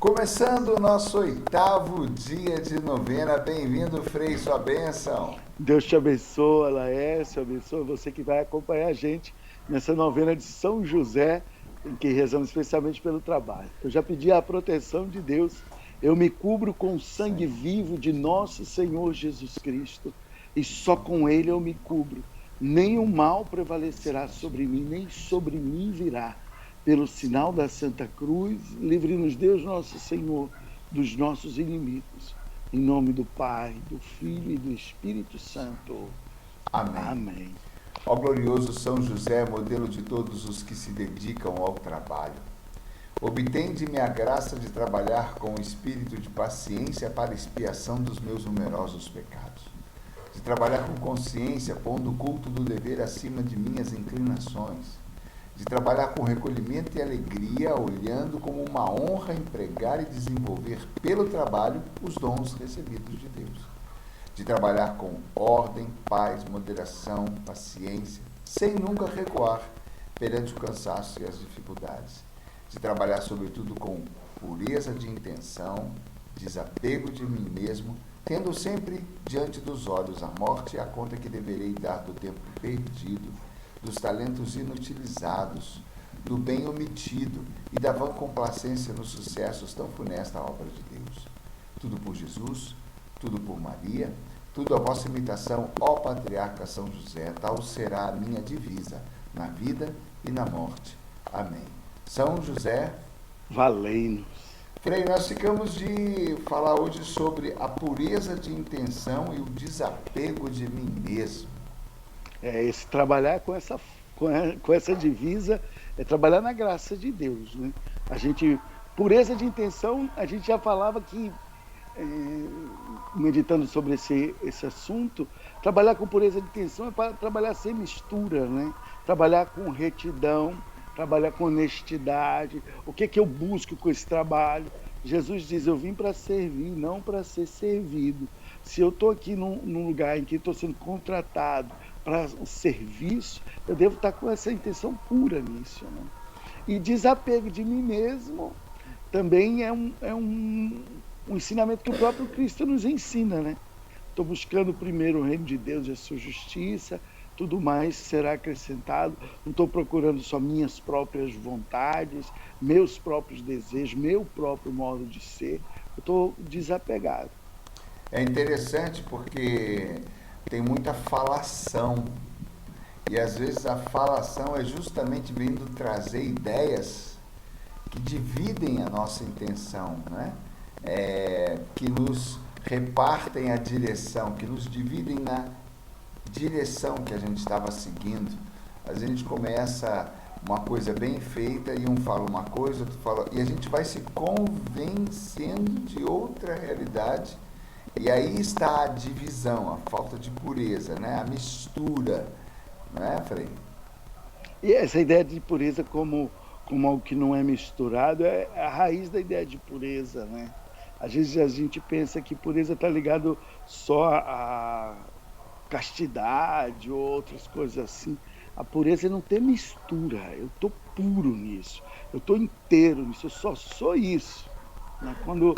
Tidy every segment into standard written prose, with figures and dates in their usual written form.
Começando o nosso 8º dia de novena, bem-vindo, Frei, sua bênção. Deus te abençoe, Laércio, abençoe você que vai acompanhar a gente nessa novena de São José, em que rezamos especialmente pelo trabalho. Eu já pedi a proteção de Deus, eu me cubro com o sangue Sim. vivo de nosso Senhor Jesus Cristo, e só com ele eu me cubro. Nenhum mal prevalecerá sobre mim, nem sobre mim virá. Pelo sinal da Santa Cruz, livre-nos Deus nosso Senhor dos nossos inimigos. Em nome do Pai, do Filho e do Espírito Santo. Amém. Amém. Ó glorioso São José, modelo de todos os que se dedicam ao trabalho, obtende-me a graça de trabalhar com o espírito de paciência para a expiação dos meus numerosos pecados, de trabalhar com consciência, pondo o culto do dever acima de minhas inclinações, de trabalhar com recolhimento e alegria, olhando como uma honra empregar e desenvolver pelo trabalho os dons recebidos de Deus, de trabalhar com ordem, paz, moderação, paciência, sem nunca recuar perante o cansaço e as dificuldades, de trabalhar sobretudo com pureza de intenção, desapego de mim mesmo, tendo sempre diante dos olhos a morte e a conta que deverei dar do tempo perdido, dos talentos inutilizados, do bem omitido e da vã complacência nos sucessos tão funesta obra de Deus. Tudo por Jesus, tudo por Maria, tudo a vossa imitação, ó Patriarca São José, tal será a minha divisa, na vida e na morte. Amém. São José, valei-nos. Frei, nós ficamos de falar hoje sobre a pureza de intenção e o desapego de mim mesmo. Esse trabalhar com essa divisa é trabalhar na graça de Deus, né? Pureza de intenção, a gente já falava que, meditando sobre esse assunto, trabalhar com pureza de intenção é para trabalhar sem mistura, né? Trabalhar com retidão, trabalhar com honestidade. O que eu busco com esse trabalho? Jesus diz, eu vim para servir, não para ser servido. Se eu estou aqui num lugar em que estou sendo contratado para o serviço, eu devo estar com essa intenção pura nisso, né? E desapego de mim mesmo também é um ensinamento que o próprio Cristo nos ensina, né? Estou buscando primeiro o reino de Deus e a sua justiça, tudo mais será acrescentado. Não estou procurando só minhas próprias vontades, meus próprios desejos, meu próprio modo de ser. Eu estou desapegado. É interessante porque tem muita falação, e às vezes a falação é justamente vindo trazer ideias que dividem a nossa intenção, né? Que nos repartem a direção, que nos dividem na direção que a gente estava seguindo. Às vezes a gente começa uma coisa bem feita e um fala uma coisa, outro fala, e a gente vai se convencendo de outra realidade. E aí está a divisão, a falta de pureza, né? A mistura, não é, Frei? E essa ideia de pureza como algo que não é misturado é a raiz da ideia de pureza, né? Às vezes a gente pensa que pureza está ligado só a castidade ou outras coisas assim. A pureza é não ter mistura. Eu estou puro nisso, eu estou inteiro nisso, eu só sou isso, né? Quando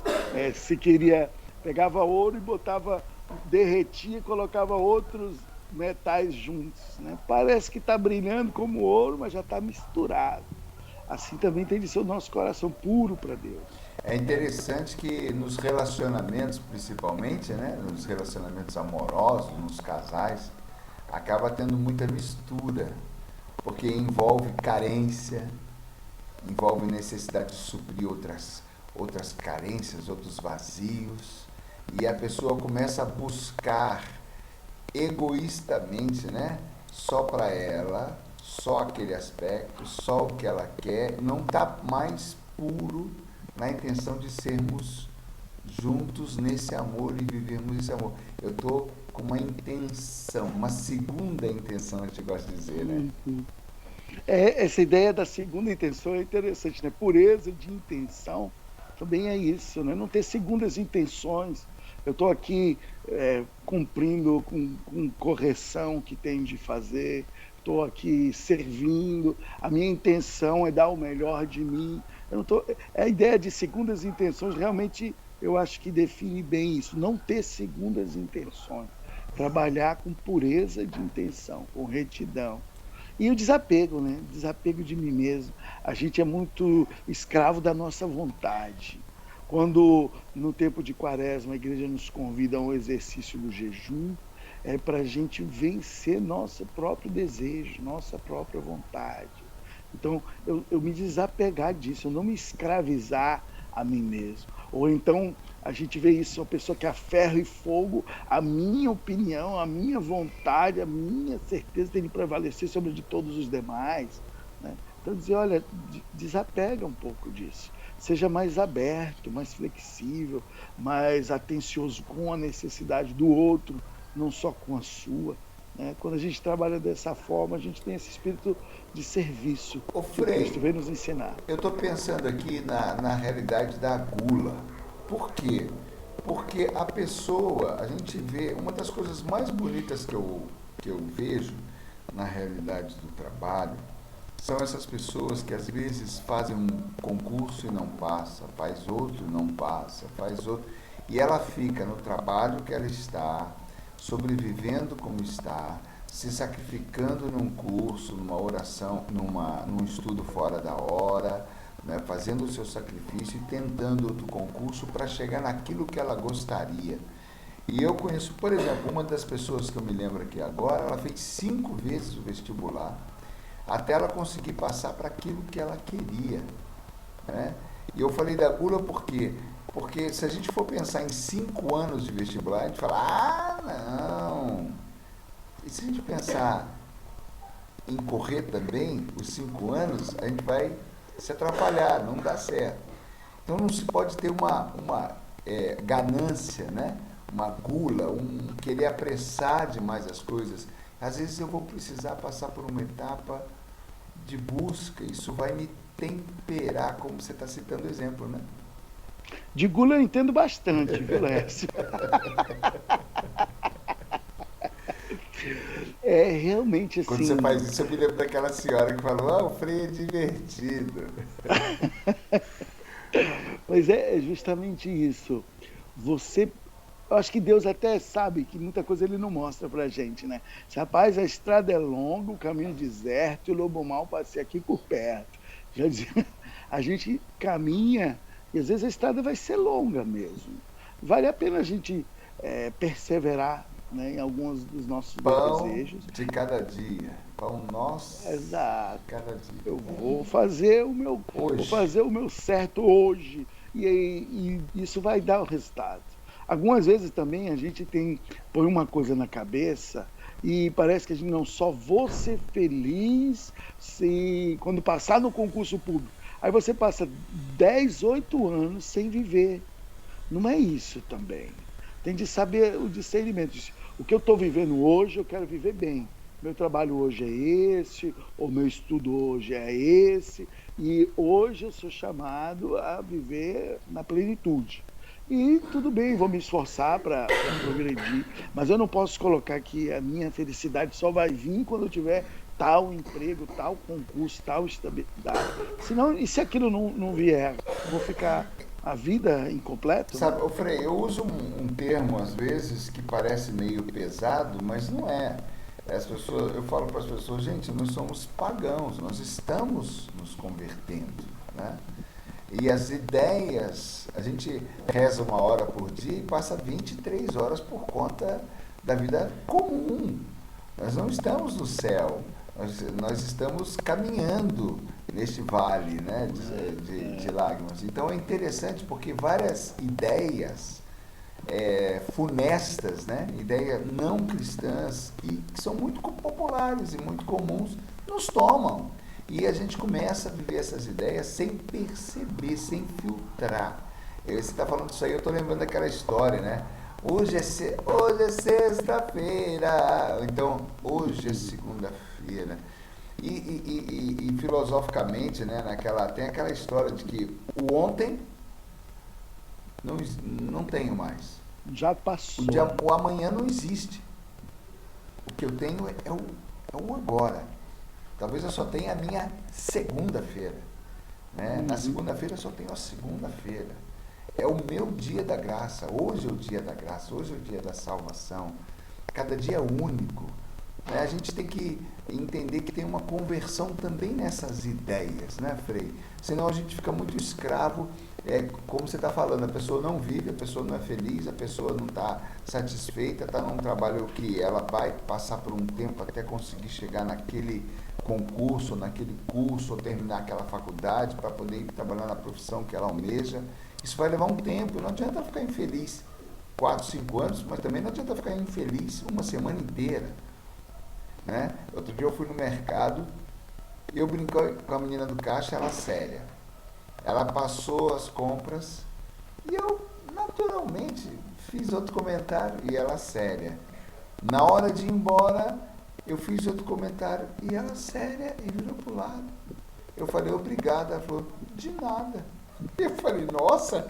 se queria, pegava ouro e botava, derretia e colocava outros metais juntos, né? Parece que está brilhando como ouro, mas já está misturado. Assim também tem de ser o nosso coração puro para Deus. É interessante que nos relacionamentos, principalmente, né? Nos relacionamentos amorosos, nos casais, acaba tendo muita mistura, porque envolve carência, envolve necessidade de suprir outras carências, outros vazios, e a pessoa começa a buscar egoístamente, né? Só para ela, só aquele aspecto, só o que ela quer, não está mais puro na intenção de sermos juntos nesse amor e vivermos esse amor. Eu estou com uma intenção, uma segunda intenção, a gente gosta de dizer, né? Essa ideia da segunda intenção é interessante, né? Pureza de intenção também é isso, né? Não ter segundas intenções. Eu estou aqui cumprindo com correção que tenho de fazer, estou aqui servindo, a minha intenção é dar o melhor de mim, Eu não tô, a ideia de segundas intenções realmente eu acho que define bem isso. Não ter segundas intenções. Trabalhar com pureza de intenção, com retidão. E o desapego, né? Desapego de mim mesmo. A gente é muito escravo da nossa vontade. Quando, no tempo de quaresma, a igreja nos convida a um exercício do jejum, é para a gente vencer nosso próprio desejo, nossa própria vontade. Então, eu me desapegar disso, eu não me escravizar a mim mesmo. Ou então, a gente vê isso, uma pessoa que é a ferro e fogo, a minha opinião, a minha vontade, a minha certeza tem de prevalecer sobre a de todos os demais. Né? Então, dizer, olha, desapega um pouco disso. Seja mais aberto, mais flexível, mais atencioso com a necessidade do outro, não só com a sua. Né? Quando a gente trabalha dessa forma, a gente tem esse espírito de serviço Ô que o Cristo Frei, veio nos ensinar. eu estou pensando aqui na realidade da gula. Por quê? Porque a pessoa, a gente vê, uma das coisas mais bonitas que eu vejo na realidade do trabalho são essas pessoas que às vezes fazem um concurso e não passa, faz outro e não passa, faz outro. E ela fica no trabalho que ela está, sobrevivendo como está, se sacrificando num curso, numa oração, num estudo fora da hora, né, fazendo o seu sacrifício e tentando outro concurso para chegar naquilo que ela gostaria. E eu conheço, por exemplo, uma das pessoas que eu me lembro aqui agora, ela fez 5 vezes o vestibular, até ela conseguir passar para aquilo que ela queria. Né? E eu falei da gula por quê? Porque se a gente for pensar em 5 anos de vestibular, a gente fala, não. E se a gente pensar em correr também, os 5 anos, a gente vai se atrapalhar, não dá certo. Então não se pode ter uma ganância, né? Uma gula, um querer apressar demais as coisas. Às vezes eu vou precisar passar por uma etapa de busca, isso vai me temperar, como você está citando o exemplo, né? De gula eu entendo bastante, viu, Lécio? É realmente Quando você assim. faz isso, eu me lembro daquela senhora que falou, o Frei é divertido. Mas é justamente isso. Você. Eu acho que Deus até sabe que muita coisa ele não mostra pra gente, né? Rapaz, a estrada é longa, o caminho é deserto, e o lobo mal passei aqui por perto. Já dizia, a gente caminha e às vezes a estrada vai ser longa mesmo. Vale a pena a gente perseverar, né, em alguns dos nossos Pão desejos. de cada dia, pão nosso de Exato. cada dia. Eu vou Hoje, fazer o meu certo hoje e isso vai dar o resultado. Algumas vezes também a gente põe uma coisa na cabeça e parece que a gente não só vou ser feliz se quando passar no concurso público. Aí você passa 10, 8 anos sem viver. Não é isso também. Tem de saber o discernimento. O que eu estou vivendo hoje, eu quero viver bem. Meu trabalho hoje é esse, o meu estudo hoje é esse, e hoje eu sou chamado a viver na plenitude. E tudo bem, vou me esforçar para progredir, mas eu não posso colocar que a minha felicidade só vai vir quando eu tiver tal emprego, tal concurso, tal estabilidade. Senão, e se aquilo não vier, vou ficar a vida incompleto, né? sabe, ô Frei, eu uso um termo às vezes que parece meio pesado, mas não é. Eu falo para as pessoas, gente, nós somos pagãos, nós estamos nos convertendo, né? E as ideias, a gente reza 1 hora por dia e passa 23 horas por conta da vida comum. Nós não estamos no céu, nós estamos caminhando neste vale, né, de lágrimas. Então é interessante porque várias ideias funestas, né, ideias não cristãs, e que são muito populares e muito comuns, nos tomam. E a gente começa a viver essas ideias sem perceber, sem filtrar. Você está falando disso aí, eu estou lembrando daquela história, né? Hoje é sexta-feira, então hoje é segunda-feira. E filosoficamente, né, tem aquela história de que o ontem não tenho mais. Já passou. O amanhã não existe. O que eu tenho é o agora. Talvez eu só tenha a minha segunda-feira. né? Na segunda-feira só tenho a segunda-feira. É o meu dia da graça. Hoje é o dia da graça, hoje é o dia da salvação. Cada dia é único. Né? A gente tem que entender que tem uma conversão também nessas ideias, né, Frei? Senão a gente fica muito escravo, como você está falando, a pessoa não vive, a pessoa não é feliz, a pessoa não está satisfeita, está num trabalho que ela vai passar por um tempo até conseguir chegar naquele concurso, naquele curso, ou terminar aquela faculdade para poder ir trabalhar na profissão que ela almeja. Isso vai levar um tempo, não adianta ficar infeliz 4, 5 anos, mas também não adianta ficar infeliz uma semana inteira. Né? Outro dia eu fui no mercado e eu brinquei com a menina do caixa, ela séria. Ela passou as compras e eu naturalmente fiz outro comentário e ela séria. Na hora de ir embora, eu fiz outro comentário e ela séria e virou pro lado. Eu falei, obrigada. Ela falou, de nada. Eu falei, nossa.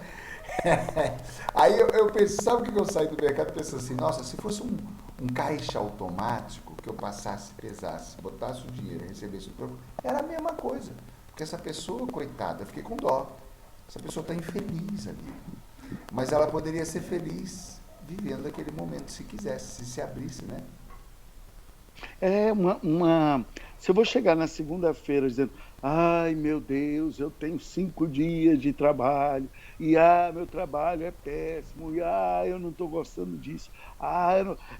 Aí eu pensei, sabe o que eu saí do mercado pensando assim, nossa, se fosse um caixa automático, que eu passasse, pesasse, botasse o dinheiro, recebesse o troco, era a mesma coisa. Porque essa pessoa, coitada, eu fiquei com dó. Essa pessoa está infeliz ali. Mas ela poderia ser feliz vivendo aquele momento, se quisesse, se abrisse, né? Se eu vou chegar na segunda-feira dizendo, ai meu Deus, eu tenho 5 dias de trabalho, e meu trabalho é péssimo, e eu não estou gostando disso,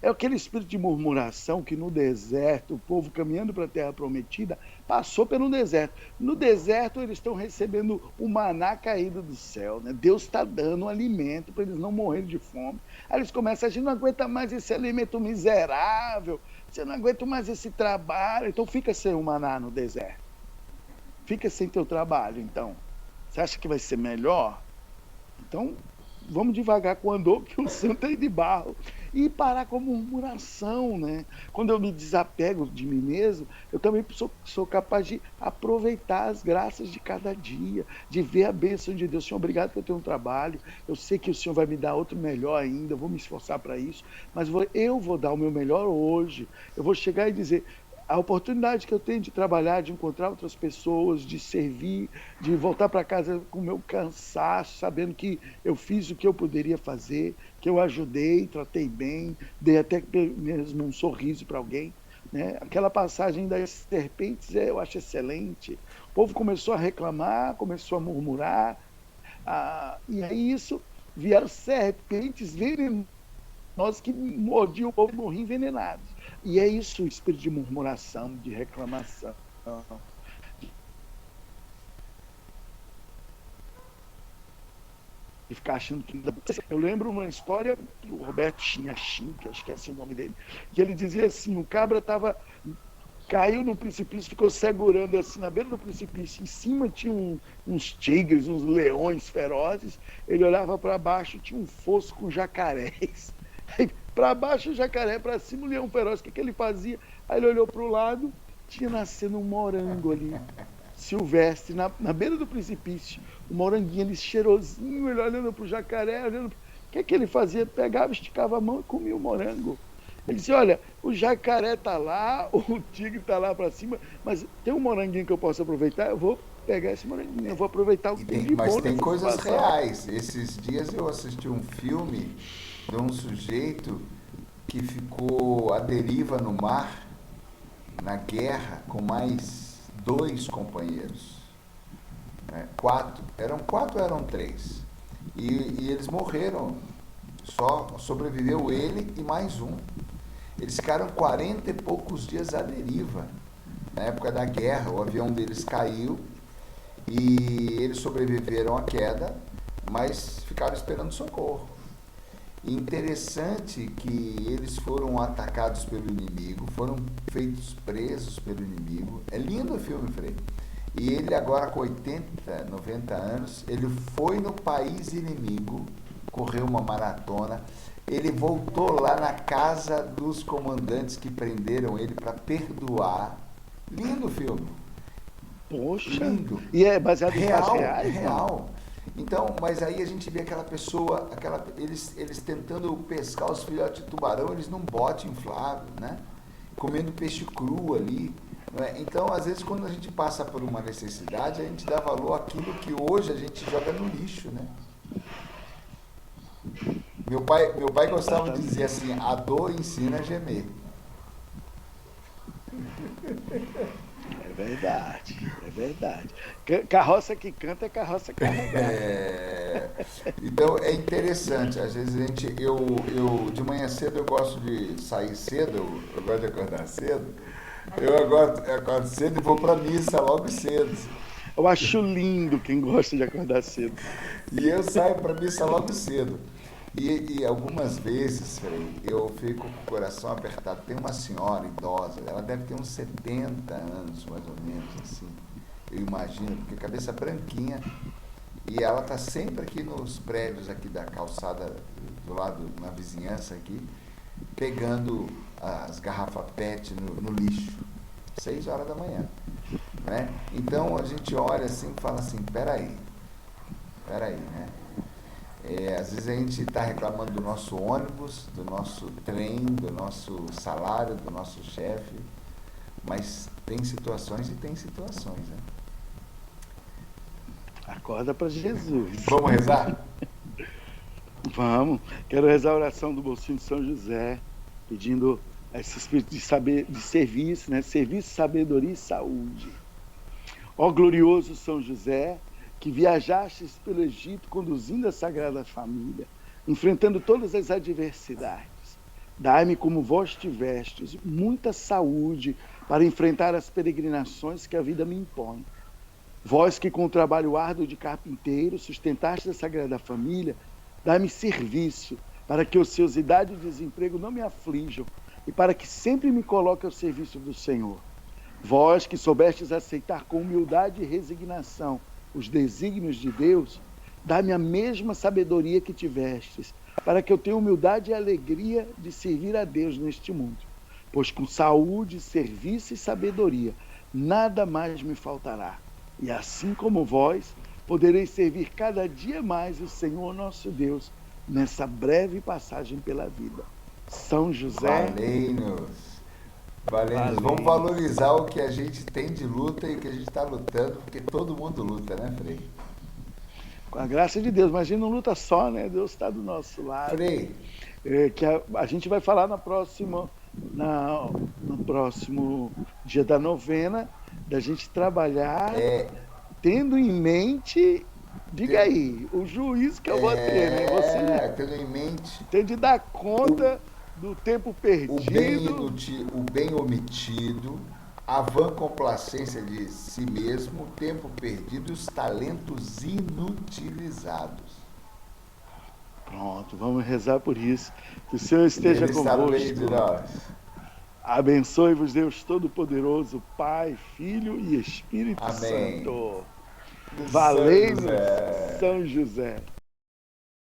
é aquele espírito de murmuração que no deserto, o povo caminhando para a terra prometida, passou pelo deserto. No deserto eles estão recebendo o maná caído do céu, né? Deus está dando alimento para eles não morrerem de fome. Aí eles começam, a gente não aguenta mais esse alimento miserável, você não aguenta mais esse trabalho, então fica sem o maná no deserto. Fica sem teu trabalho, então. Você acha que vai ser melhor? Então, vamos devagar com o andor, que o santo é de barro. E parar com a murmuração, né? Quando eu me desapego de mim mesmo, eu também sou capaz de aproveitar as graças de cada dia, de ver a bênção de Deus. Senhor, obrigado por eu ter um trabalho, eu sei que o Senhor vai me dar outro melhor ainda, eu vou me esforçar para isso, mas eu vou dar o meu melhor hoje. Eu vou chegar e dizer, a oportunidade que eu tenho de trabalhar, de encontrar outras pessoas, de servir, de voltar para casa com o meu cansaço, sabendo que eu fiz o que eu poderia fazer, que eu ajudei, tratei bem, dei até mesmo um sorriso para alguém. Né? Aquela passagem das serpentes eu acho excelente. O povo começou a reclamar, começou a murmurar, e aí vieram serpentes venenosas que mordiam o povo, morriam envenenados. E é isso, o espírito de murmuração, de reclamação. De ficar achando que... Eu lembro uma história do Roberto Chinhachim, que eu esqueci o nome dele, que ele dizia assim, o cabra caiu no precipício, ficou segurando assim na beira do precipício, em cima tinha uns tigres, uns leões ferozes, ele olhava para baixo, tinha um fosso com jacarés. Para baixo o jacaré, para cima o leão feroz. O que ele fazia? Aí ele olhou para o lado, tinha nascendo um morango ali, silvestre, na beira do precipício. O moranguinho ali cheirosinho, ele olhando para o jacaré, O que ele fazia? Pegava, esticava a mão e comia o morango. Ele disse, olha, o jacaré está lá, o tigre está lá para cima, mas tem um moranguinho que eu posso aproveitar, eu vou pegar esse moranguinho, eu vou aproveitar o que tem de bom. Mas tem coisas reais. Esses dias eu assisti um filme de um sujeito que ficou à deriva no mar, na guerra, com mais 2 companheiros. Né? 4. Eram 4 ou eram 3? E eles morreram. Só sobreviveu ele e mais um. Eles ficaram 40 e poucos dias à deriva. Na época da guerra, o avião deles caiu e eles sobreviveram à queda, mas ficaram esperando socorro. Interessante que eles foram atacados pelo inimigo, foram feitos presos pelo inimigo. É lindo o filme, Frei. E ele agora com 80, 90 anos, ele foi no país inimigo, correu uma maratona, ele voltou lá na casa dos comandantes que prenderam ele para perdoar. Lindo o filme. Poxa, lindo. E é baseado em fatos reais? É real. Então, mas aí a gente vê aquela pessoa, eles tentando pescar os filhotes de tubarão, eles num bote inflável, né? Comendo peixe cru ali. Não é? Então, às vezes, quando a gente passa por uma necessidade, a gente dá valor àquilo que hoje a gente joga no lixo, né? Meu pai gostava de dizer assim, a dor ensina a gemer. É verdade, é verdade. Carroça que canta é carroça carregada. Então é interessante, às vezes eu de manhã cedo eu gosto de sair cedo, eu gosto de acordar cedo, eu acordo cedo e vou para a missa logo cedo. Eu acho lindo quem gosta de acordar cedo. E eu saio para a missa logo cedo. E algumas vezes, Frei, eu fico com o coração apertado. Tem uma senhora idosa, ela deve ter uns 70 anos, mais ou menos, assim. Eu imagino, porque cabeça branquinha. E ela está sempre aqui nos prédios aqui da calçada, do lado, na vizinhança aqui, pegando as garrafas PET no lixo. 6 horas da manhã. Né? Então a gente olha assim e fala assim, peraí, né? Às vezes a gente está reclamando do nosso ônibus, do nosso trem, do nosso salário, do nosso chefe, mas tem situações e tem situações, né? Acorda para Jesus. Vamos rezar? Vamos. Quero rezar a oração do bolsinho de São José, pedindo esse espírito de serviço, né? Serviço, sabedoria e saúde. Ó glorioso São José, que viajastes pelo Egito conduzindo a Sagrada Família, enfrentando todas as adversidades. Dai-me como vós tivestes muita saúde para enfrentar as peregrinações que a vida me impõe. Vós que com o trabalho árduo de carpinteiro sustentastes a Sagrada Família, dai-me serviço para que ociosidade e desemprego não me aflijam e para que sempre me coloque ao serviço do Senhor. Vós que soubestes aceitar com humildade e resignação os desígnios de Deus, dá-me a mesma sabedoria que tivestes, para que eu tenha humildade e alegria de servir a Deus neste mundo. Pois com saúde, serviço e sabedoria, nada mais me faltará. E assim como vós, podereis servir cada dia mais o Senhor nosso Deus, nessa breve passagem pela vida. São José... Valeu. Vamos valorizar o que a gente tem de luta e o que a gente está lutando, porque todo mundo luta, né, Frei? Com a graça de Deus, mas a gente não luta só, né? Deus está do nosso lado. Frei. Que a gente vai falar no próximo dia da novena, da gente trabalhar tendo em mente, diga aí, o juízo que eu vou ter, né? Você tendo em mente. Tem de dar conta do tempo perdido, o bem omitido, a vã complacência de si mesmo, o tempo perdido e os talentos inutilizados. Pronto, vamos rezar por isso. Que o Senhor esteja convosco. Abençoe-vos, Deus Todo-Poderoso, Pai, Filho e Espírito Amém. Santo. Valei-nos, São José.